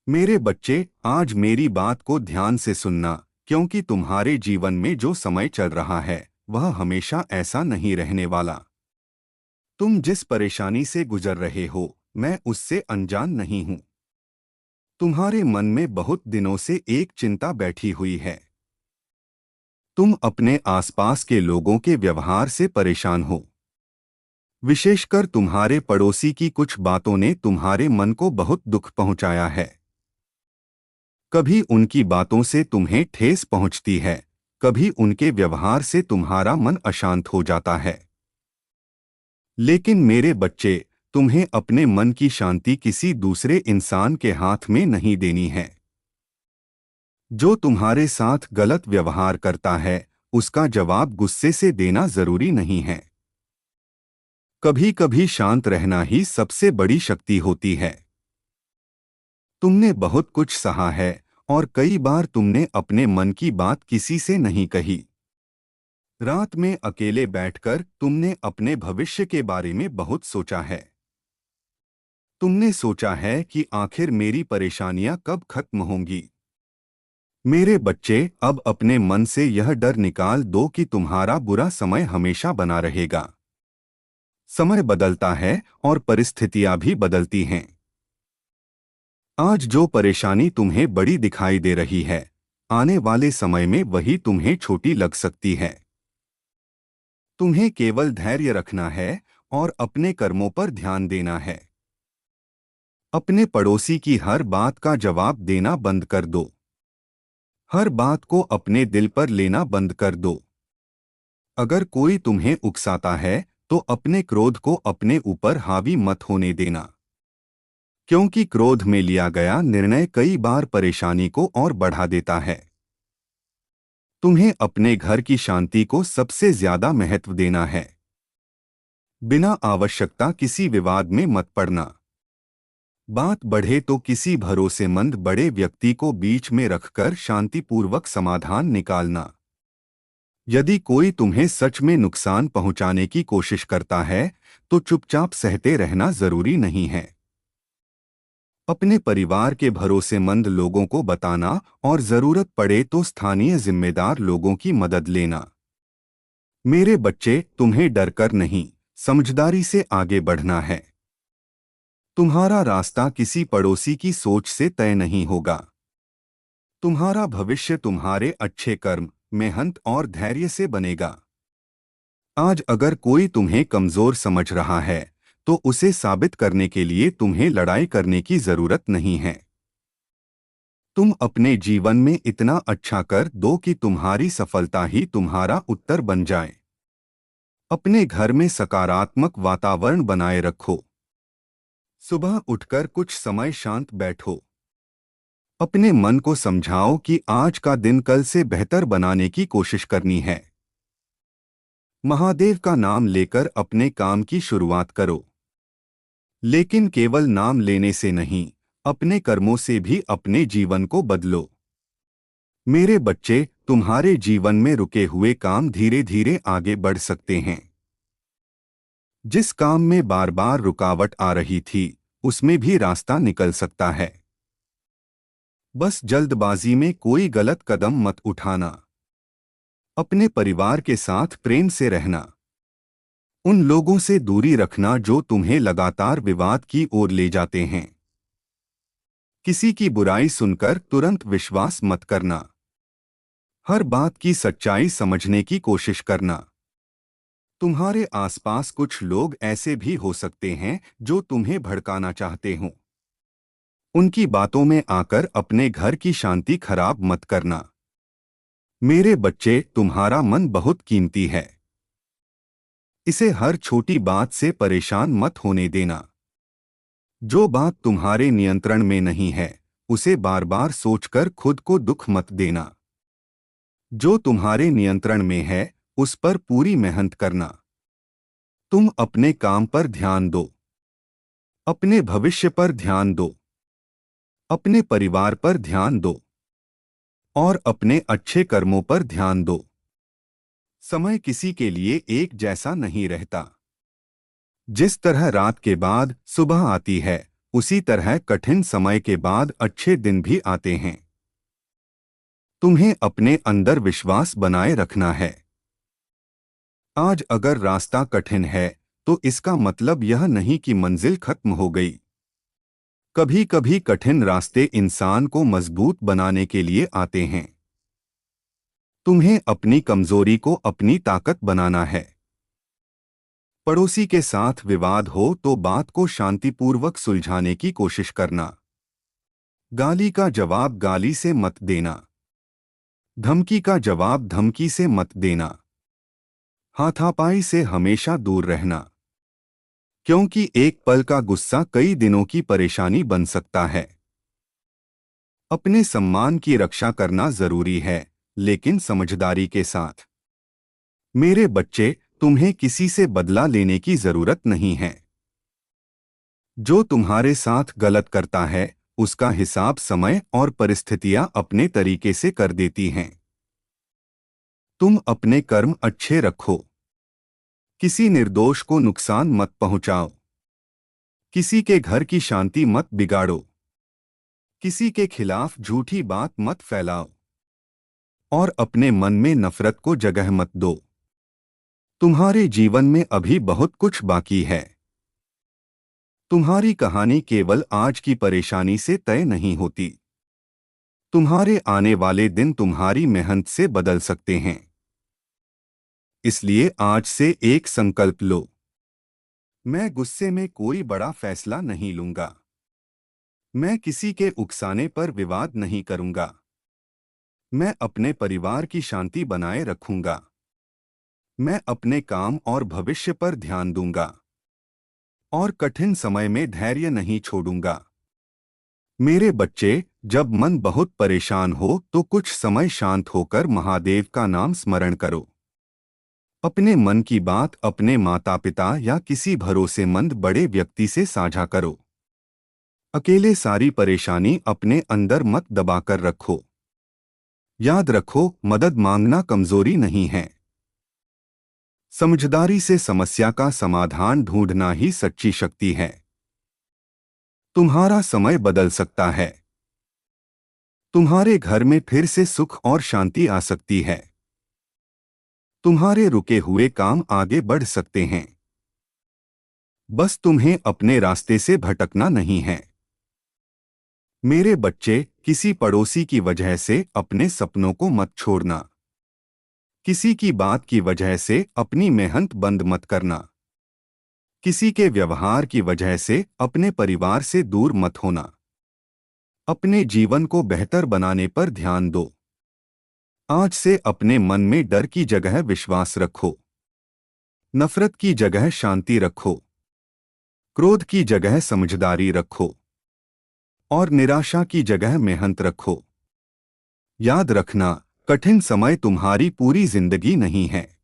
मेरे बच्चे, आज मेरी बात को ध्यान से सुनना, क्योंकि तुम्हारे जीवन में जो समय चल रहा है वह हमेशा ऐसा नहीं रहने वाला। तुम जिस परेशानी से गुजर रहे हो, मैं उससे अनजान नहीं हूं। तुम्हारे मन में बहुत दिनों से एक चिंता बैठी हुई है। तुम अपने आसपास के लोगों के व्यवहार से परेशान हो। विशेषकर तुम्हारे पड़ोसी की कुछ बातों ने तुम्हारे मन को बहुत दुख पहुंचाया है। कभी उनकी बातों से तुम्हें ठेस पहुंचती है, कभी उनके व्यवहार से तुम्हारा मन अशांत हो जाता है। लेकिन मेरे बच्चे, तुम्हें अपने मन की शांति किसी दूसरे इंसान के हाथ में नहीं देनी है। जो तुम्हारे साथ गलत व्यवहार करता है, उसका जवाब गुस्से से देना जरूरी नहीं है। कभी कभी शांत रहना ही सबसे बड़ी शक्ति होती है। तुमने बहुत कुछ सहा है और कई बार तुमने अपने मन की बात किसी से नहीं कही। रात में अकेले बैठकर तुमने अपने भविष्य के बारे में बहुत सोचा है। तुमने सोचा है कि आखिर मेरी परेशानियां कब खत्म होंगी। मेरे बच्चे, अब अपने मन से यह डर निकाल दो कि तुम्हारा बुरा समय हमेशा बना रहेगा। समय बदलता है और परिस्थितियां भी बदलती हैं। आज जो परेशानी तुम्हें बड़ी दिखाई दे रही है, आने वाले समय में वही तुम्हें छोटी लग सकती है। तुम्हें केवल धैर्य रखना है और अपने कर्मों पर ध्यान देना है। अपने पड़ोसी की हर बात का जवाब देना बंद कर दो। हर बात को अपने दिल पर लेना बंद कर दो। अगर कोई तुम्हें उकसाता है तो अपने क्रोध को अपने ऊपर हावी मत होने देना, क्योंकि क्रोध में लिया गया निर्णय कई बार परेशानी को और बढ़ा देता है। तुम्हें अपने घर की शांति को सबसे ज्यादा महत्व देना है। बिना आवश्यकता किसी विवाद में मत पड़ना। बात बढ़े तो किसी भरोसेमंद बड़े व्यक्ति को बीच में रखकर शांतिपूर्वक समाधान निकालना। यदि कोई तुम्हें सच में नुकसान पहुंचाने की कोशिश करता है तो चुपचाप सहते रहना जरूरी नहीं है। अपने परिवार के भरोसेमंद लोगों को बताना और जरूरत पड़े तो स्थानीय जिम्मेदार लोगों की मदद लेना। मेरे बच्चे, तुम्हें डरकर नहीं, समझदारी से आगे बढ़ना है। तुम्हारा रास्ता किसी पड़ोसी की सोच से तय नहीं होगा। तुम्हारा भविष्य तुम्हारे अच्छे कर्म, मेहनत और धैर्य से बनेगा। आज अगर कोई तुम्हें कमजोर समझ रहा है तो उसे साबित करने के लिए तुम्हें लड़ाई करने की जरूरत नहीं है। तुम अपने जीवन में इतना अच्छा कर दो कि तुम्हारी सफलता ही तुम्हारा उत्तर बन जाए। अपने घर में सकारात्मक वातावरण बनाए रखो। सुबह उठकर कुछ समय शांत बैठो। अपने मन को समझाओ कि आज का दिन कल से बेहतर बनाने की कोशिश करनी है। महादेव का नाम लेकर अपने काम की शुरुआत करो। लेकिन केवल नाम लेने से नहीं, अपने कर्मों से भी अपने जीवन को बदलो। मेरे बच्चे, तुम्हारे जीवन में रुके हुए काम धीरे धीरे आगे बढ़ सकते हैं। जिस काम में बार बार रुकावट आ रही थी, उसमें भी रास्ता निकल सकता है। बस जल्दबाजी में कोई गलत कदम मत उठाना। अपने परिवार के साथ प्रेम से रहना। उन लोगों से दूरी रखना जो तुम्हें लगातार विवाद की ओर ले जाते हैं। किसी की बुराई सुनकर तुरंत विश्वास मत करना। हर बात की सच्चाई समझने की कोशिश करना। तुम्हारे आसपास कुछ लोग ऐसे भी हो सकते हैं जो तुम्हें भड़काना चाहते हों। उनकी बातों में आकर अपने घर की शांति खराब मत करना। मेरे बच्चे, तुम्हारा मन बहुत कीमती है। इसे हर छोटी बात से परेशान मत होने देना। जो बात तुम्हारे नियंत्रण में नहीं है, उसे बार बार सोचकर खुद को दुख मत देना। जो तुम्हारे नियंत्रण में है, उस पर पूरी मेहनत करना। तुम अपने काम पर ध्यान दो। अपने भविष्य पर ध्यान दो। अपने परिवार पर ध्यान दो और अपने अच्छे कर्मों पर ध्यान दो। समय किसी के लिए एक जैसा नहीं रहता। जिस तरह रात के बाद सुबह आती है, उसी तरह कठिन समय के बाद अच्छे दिन भी आते हैं। तुम्हें अपने अंदर विश्वास बनाए रखना है। आज अगर रास्ता कठिन है तो इसका मतलब यह नहीं कि मंजिल खत्म हो गई। कभी कभी कठिन रास्ते इंसान को मजबूत बनाने के लिए आते हैं। तुम्हें अपनी कमजोरी को अपनी ताकत बनाना है। पड़ोसी के साथ विवाद हो तो बात को शांतिपूर्वक सुलझाने की कोशिश करना। गाली का जवाब गाली से मत देना। धमकी का जवाब धमकी से मत देना। हाथापाई से हमेशा दूर रहना, क्योंकि एक पल का गुस्सा कई दिनों की परेशानी बन सकता है। अपने सम्मान की रक्षा करना जरूरी है, लेकिन समझदारी के साथ। मेरे बच्चे, तुम्हें किसी से बदला लेने की जरूरत नहीं है। जो तुम्हारे साथ गलत करता है उसका हिसाब समय और परिस्थितियां अपने तरीके से कर देती हैं। तुम अपने कर्म अच्छे रखो। किसी निर्दोष को नुकसान मत पहुंचाओ। किसी के घर की शांति मत बिगाड़ो। किसी के खिलाफ झूठी बात मत फैलाओ। और अपने मन में नफरत को जगह मत दो। तुम्हारे जीवन में अभी बहुत कुछ बाकी है। तुम्हारी कहानी केवल आज की परेशानी से तय नहीं होती। तुम्हारे आने वाले दिन तुम्हारी मेहनत से बदल सकते हैं। इसलिए आज से एक संकल्प लो। मैं गुस्से में कोई बड़ा फैसला नहीं लूंगा। मैं किसी के उकसाने पर विवाद नहीं करूंगा। मैं अपने परिवार की शांति बनाए रखूंगा। मैं अपने काम और भविष्य पर ध्यान दूंगा। और कठिन समय में धैर्य नहीं छोड़ूंगा। मेरे बच्चे, जब मन बहुत परेशान हो तो कुछ समय शांत होकर महादेव का नाम स्मरण करो। अपने मन की बात अपने माता पिता या किसी भरोसेमंद बड़े व्यक्ति से साझा करो। अकेले सारी परेशानी अपने अंदर मत दबाकर रखो। याद रखो, मदद मांगना कमजोरी नहीं है। समझदारी से समस्या का समाधान ढूंढना ही सच्ची शक्ति है। तुम्हारा समय बदल सकता है। तुम्हारे घर में फिर से सुख और शांति आ सकती है। तुम्हारे रुके हुए काम आगे बढ़ सकते हैं। बस तुम्हें अपने रास्ते से भटकना नहीं है। मेरे बच्चे, किसी पड़ोसी की वजह से अपने सपनों को मत छोड़ना। किसी की बात की वजह से अपनी मेहनत बंद मत करना। किसी के व्यवहार की वजह से अपने परिवार से दूर मत होना। अपने जीवन को बेहतर बनाने पर ध्यान दो। आज से अपने मन में डर की जगह विश्वास रखो। नफरत की जगह शांति रखो। क्रोध की जगह समझदारी रखो। और निराशा की जगह मेहनत रखो। याद रखना, कठिन समय तुम्हारी पूरी जिंदगी नहीं है।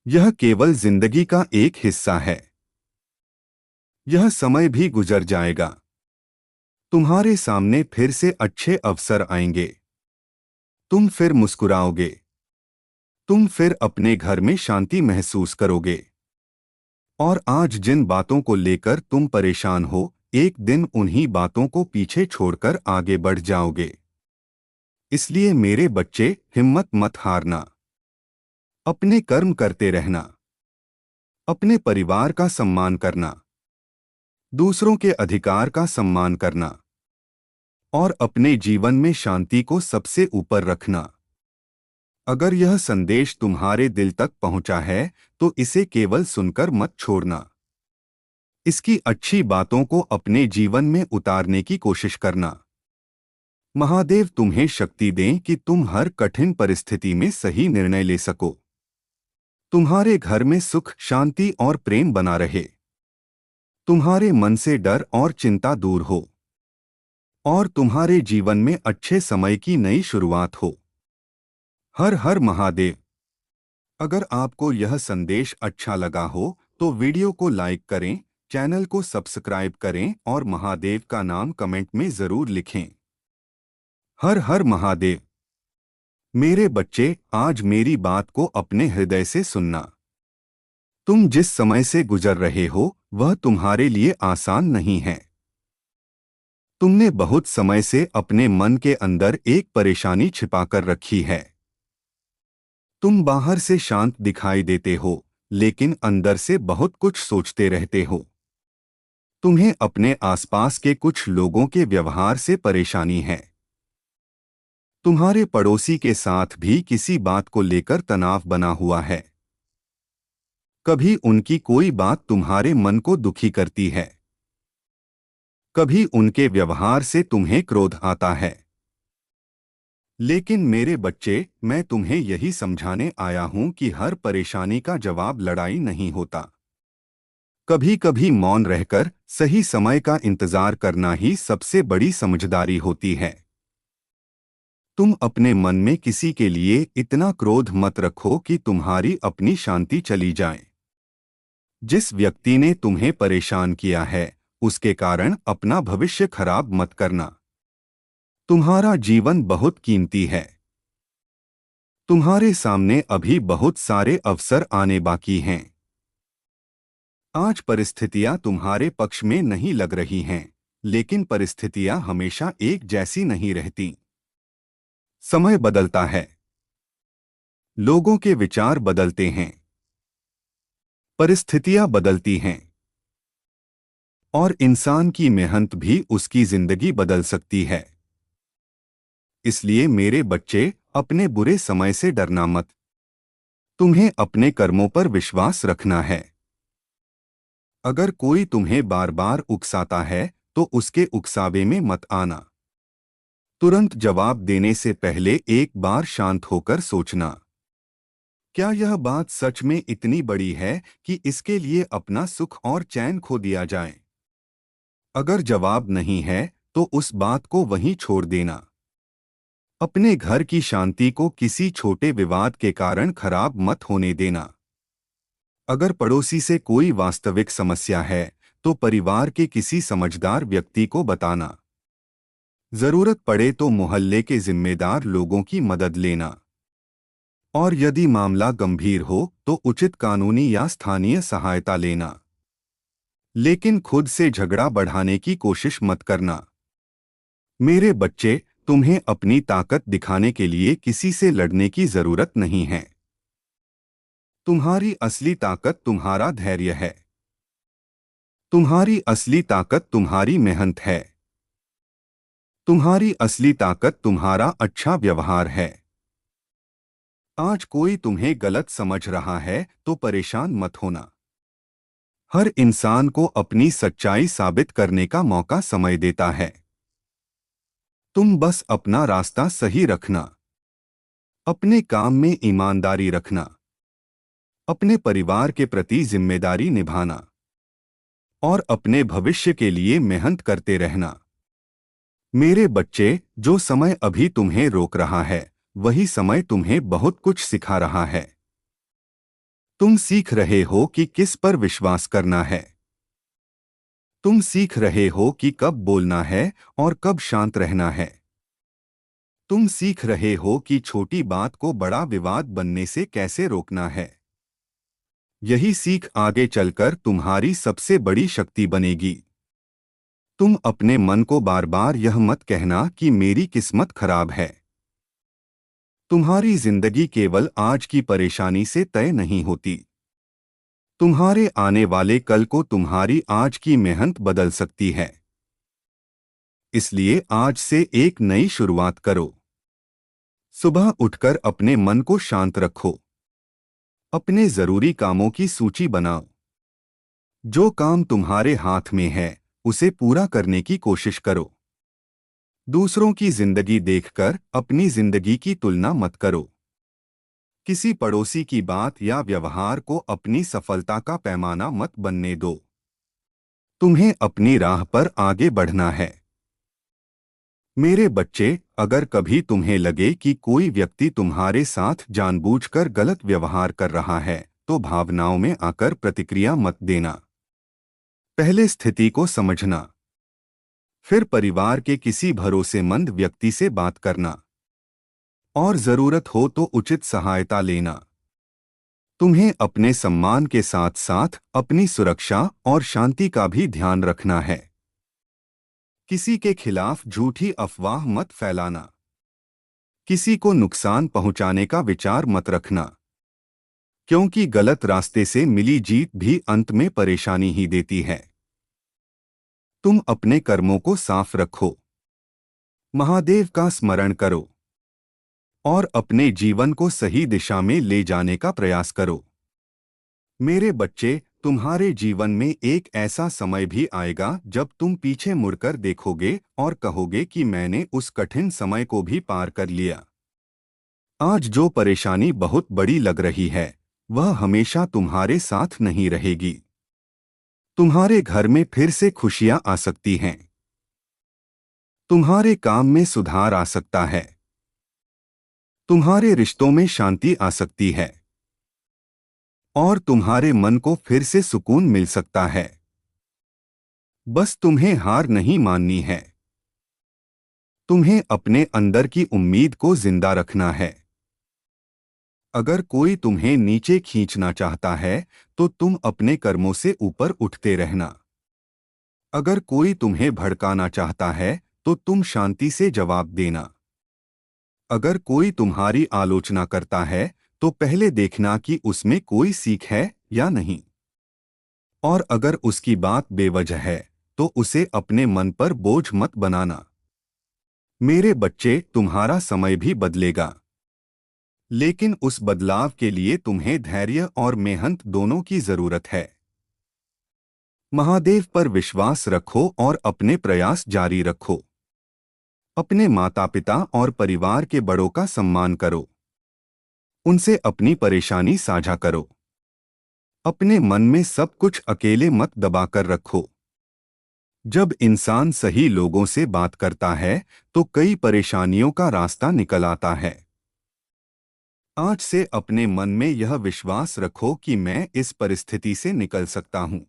यह केवल जिंदगी का एक हिस्सा है। यह समय भी गुजर जाएगा। तुम्हारे सामने फिर से अच्छे अवसर आएंगे। तुम फिर मुस्कुराओगे। तुम फिर अपने घर में शांति महसूस करोगे। और आज जिन बातों को लेकर तुम परेशान हो, एक दिन उन्हीं बातों को पीछे छोड़कर आगे बढ़ जाओगे। इसलिए मेरे बच्चे, हिम्मत मत हारना। अपने कर्म करते रहना। अपने परिवार का सम्मान करना। दूसरों के अधिकार का सम्मान करना। और अपने जीवन में शांति को सबसे ऊपर रखना। अगर यह संदेश तुम्हारे दिल तक पहुंचा है तो इसे केवल सुनकर मत छोड़ना। इसकी अच्छी बातों को अपने जीवन में उतारने की कोशिश करना। महादेव तुम्हें शक्ति दें कि तुम हर कठिन परिस्थिति में सही निर्णय ले सको। तुम्हारे घर में सुख, शांति और प्रेम बना रहे। तुम्हारे मन से डर और चिंता दूर हो। और तुम्हारे जीवन में अच्छे समय की नई शुरुआत हो। हर हर महादेव। अगर आपको यह संदेश अच्छा लगा हो तो वीडियो को लाइक करें, चैनल को सब्सक्राइब करें और महादेव का नाम कमेंट में जरूर लिखें। हर हर महादेव। मेरे बच्चे, आज मेरी बात को अपने हृदय से सुनना। तुम जिस समय से गुजर रहे हो वह तुम्हारे लिए आसान नहीं है। तुमने बहुत समय से अपने मन के अंदर एक परेशानी छिपाकर रखी है। तुम बाहर से शांत दिखाई देते हो, लेकिन अंदर से बहुत कुछ सोचते रहते हो। तुम्हें अपने आसपास के कुछ लोगों के व्यवहार से परेशानी है। तुम्हारे पड़ोसी के साथ भी किसी बात को लेकर तनाव बना हुआ है। कभी उनकी कोई बात तुम्हारे मन को दुखी करती है। कभी उनके व्यवहार से तुम्हें क्रोध आता है। लेकिन मेरे बच्चे, मैं तुम्हें यही समझाने आया हूं कि हर परेशानी का जवाब लड़ाई नहीं होता। कभी कभी मौन रहकर सही समय का इंतजार करना ही सबसे बड़ी समझदारी होती है। तुम अपने मन में किसी के लिए इतना क्रोध मत रखो कि तुम्हारी अपनी शांति चली जाए। जिस व्यक्ति ने तुम्हें परेशान किया है, उसके कारण अपना भविष्य खराब मत करना। तुम्हारा जीवन बहुत कीमती है। तुम्हारे सामने अभी बहुत सारे अवसर आने बाकी हैं। आज परिस्थितियां तुम्हारे पक्ष में नहीं लग रही हैं, लेकिन परिस्थितियां हमेशा एक जैसी नहीं रहती। समय बदलता है। लोगों के विचार बदलते हैं। परिस्थितियां बदलती हैं। और इंसान की मेहनत भी उसकी जिंदगी बदल सकती है। इसलिए मेरे बच्चे, अपने बुरे समय से डरना मत। तुम्हें अपने कर्मों पर विश्वास रखना है। अगर कोई तुम्हें बार बार उकसाता है, तो उसके उकसावे में मत आना। तुरंत जवाब देने से पहले एक बार शांत होकर सोचना, क्या यह बात सच में इतनी बड़ी है कि इसके लिए अपना सुख और चैन खो दिया जाए? अगर जवाब नहीं है, तो उस बात को वहीं छोड़ देना। अपने घर की शांति को किसी छोटे विवाद के कारण खराब मत होने देना। अगर पड़ोसी से कोई वास्तविक समस्या है, तो परिवार के किसी समझदार व्यक्ति को बताना। जरूरत पड़े तो मोहल्ले के जिम्मेदार लोगों की मदद लेना। और यदि मामला गंभीर हो तो उचित कानूनी या स्थानीय सहायता लेना। लेकिन खुद से झगड़ा बढ़ाने की कोशिश मत करना। मेरे बच्चे, तुम्हें अपनी ताकत दिखाने के लिए किसी से लड़ने की जरूरत नहीं है। तुम्हारी असली ताकत तुम्हारा धैर्य है। तुम्हारी असली ताकत तुम्हारी मेहनत है। तुम्हारी असली ताकत तुम्हारा अच्छा व्यवहार है। आज कोई तुम्हें गलत समझ रहा है तो परेशान मत होना। हर इंसान को अपनी सच्चाई साबित करने का मौका समय देता है। तुम बस अपना रास्ता सही रखना। अपने काम में ईमानदारी रखना। अपने परिवार के प्रति जिम्मेदारी निभाना। और अपने भविष्य के लिए मेहनत करते रहना। मेरे बच्चे, जो समय अभी तुम्हें रोक रहा है, वही समय तुम्हें बहुत कुछ सिखा रहा है। तुम सीख रहे हो कि किस पर विश्वास करना है। तुम सीख रहे हो कि कब बोलना है और कब शांत रहना है। तुम सीख रहे हो कि छोटी बात को बड़ा विवाद बनने से कैसे रोकना है। यही सीख आगे चलकर तुम्हारी सबसे बड़ी शक्ति बनेगी। तुम अपने मन को बार बार यह मत कहना कि मेरी किस्मत खराब है। तुम्हारी जिंदगी केवल आज की परेशानी से तय नहीं होती। तुम्हारे आने वाले कल को तुम्हारी आज की मेहनत बदल सकती है। इसलिए आज से एक नई शुरुआत करो। सुबह उठकर अपने मन को शांत रखो। अपने जरूरी कामों की सूची बनाओ। जो काम तुम्हारे हाथ में है, उसे पूरा करने की कोशिश करो। दूसरों की जिंदगी देखकर अपनी जिंदगी की तुलना मत करो। किसी पड़ोसी की बात या व्यवहार को अपनी सफलता का पैमाना मत बनने दो। तुम्हें अपनी राह पर आगे बढ़ना है। मेरे बच्चे, अगर कभी तुम्हें लगे कि कोई व्यक्ति तुम्हारे साथ जानबूझकर गलत व्यवहार कर रहा है, तो भावनाओं में आकर प्रतिक्रिया मत देना। पहले स्थिति को समझना। फिर परिवार के किसी भरोसेमंद व्यक्ति से बात करना। और जरूरत हो तो उचित सहायता लेना। तुम्हें अपने सम्मान के साथ साथ अपनी सुरक्षा और शांति का भी ध्यान रखना है। किसी के खिलाफ झूठी अफवाह मत फैलाना। किसी को नुकसान पहुंचाने का विचार मत रखना, क्योंकि गलत रास्ते से मिली जीत भी अंत में परेशानी ही देती है। तुम अपने कर्मों को साफ रखो, महादेव का स्मरण करो और अपने जीवन को सही दिशा में ले जाने का प्रयास करो। मेरे बच्चे, तुम्हारे जीवन में एक ऐसा समय भी आएगा जब तुम पीछे मुड़कर देखोगे और कहोगे कि मैंने उस कठिन समय को भी पार कर लिया। आज जो परेशानी बहुत बड़ी लग रही है, वह हमेशा तुम्हारे साथ नहीं रहेगी। तुम्हारे घर में फिर से खुशियां आ सकती हैं। तुम्हारे काम में सुधार आ सकता है। तुम्हारे रिश्तों में शांति आ सकती है और तुम्हारे मन को फिर से सुकून मिल सकता है। बस तुम्हें हार नहीं माननी है। तुम्हें अपने अंदर की उम्मीद को जिंदा रखना है। अगर कोई तुम्हें नीचे खींचना चाहता है, तो तुम अपने कर्मों से ऊपर उठते रहना। अगर कोई तुम्हें भड़काना चाहता है, तो तुम शांति से जवाब देना। अगर कोई तुम्हारी आलोचना करता है, तो पहले देखना कि उसमें कोई सीख है या नहीं। और अगर उसकी बात बेवजह है, तो उसे अपने मन पर बोझ मत बनाना। मेरे बच्चे, तुम्हारा समय भी बदलेगा, लेकिन उस बदलाव के लिए तुम्हें धैर्य और मेहनत दोनों की जरूरत है। महादेव पर विश्वास रखो और अपने प्रयास जारी रखो। अपने माता पिता और परिवार के बड़ों का सम्मान करो। उनसे अपनी परेशानी साझा करो। अपने मन में सब कुछ अकेले मत दबाकर रखो। जब इंसान सही लोगों से बात करता है, तो कई परेशानियों का रास्ता निकल आता है। आज से अपने मन में यह विश्वास रखो कि मैं इस परिस्थिति से निकल सकता हूँ।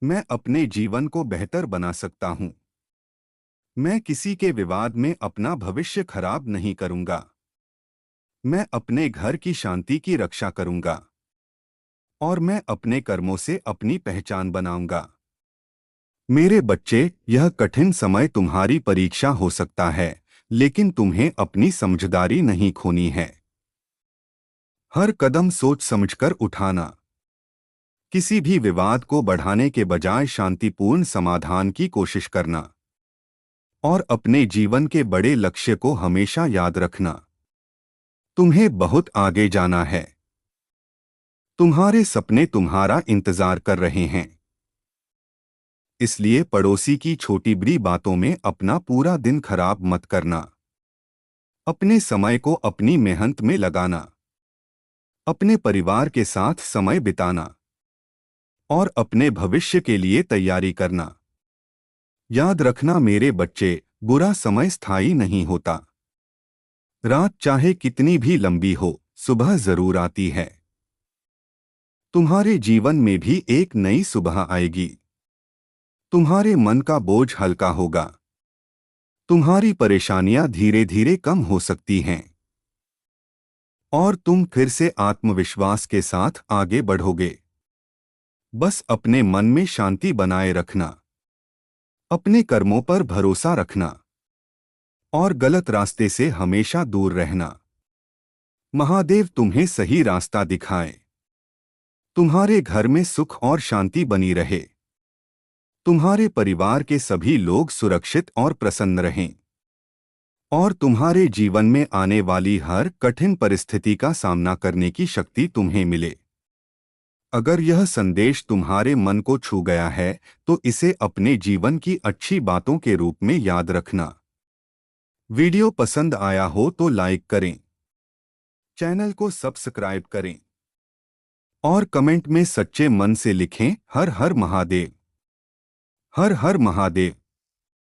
मैं अपने जीवन को बेहतर बना सकता हूँ। मैं किसी के विवाद में अपना भविष्य खराब नहीं करूँगा। मैं अपने घर की शांति की रक्षा करूँगा और मैं अपने कर्मों से अपनी पहचान बनाऊँगा। मेरे बच्चे, यह कठिन समय तुम्हारी परीक्षा हो सकता है, लेकिन तुम्हें अपनी समझदारी नहीं खोनी है। हर कदम सोच समझकर उठाना। किसी भी विवाद को बढ़ाने के बजाय शांतिपूर्ण समाधान की कोशिश करना और अपने जीवन के बड़े लक्ष्य को हमेशा याद रखना। तुम्हें बहुत आगे जाना है। तुम्हारे सपने तुम्हारा इंतजार कर रहे हैं। इसलिए पड़ोसी की छोटी बड़ी बातों में अपना पूरा दिन खराब मत करना। अपने समय को अपनी मेहनत में लगाना, अपने परिवार के साथ समय बिताना और अपने भविष्य के लिए तैयारी करना। याद रखना मेरे बच्चे, बुरा समय स्थायी नहीं होता। रात चाहे कितनी भी लंबी हो, सुबह जरूर आती है। तुम्हारे जीवन में भी एक नई सुबह आएगी। तुम्हारे मन का बोझ हल्का होगा। तुम्हारी परेशानियां धीरे धीरे कम हो सकती हैं और तुम फिर से आत्मविश्वास के साथ आगे बढ़ोगे। बस अपने मन में शांति बनाए रखना, अपने कर्मों पर भरोसा रखना और गलत रास्ते से हमेशा दूर रहना। महादेव तुम्हें सही रास्ता दिखाए। तुम्हारे घर में सुख और शांति बनी रहे। तुम्हारे परिवार के सभी लोग सुरक्षित और प्रसन्न रहें और तुम्हारे जीवन में आने वाली हर कठिन परिस्थिति का सामना करने की शक्ति तुम्हें मिले। अगर यह संदेश तुम्हारे मन को छू गया है, तो इसे अपने जीवन की अच्छी बातों के रूप में याद रखना। वीडियो पसंद आया हो तो लाइक करें, चैनल को सब्सक्राइब करें और कमेंट में सच्चे मन से लिखें, हर हर महादेव, हर हर महादेव।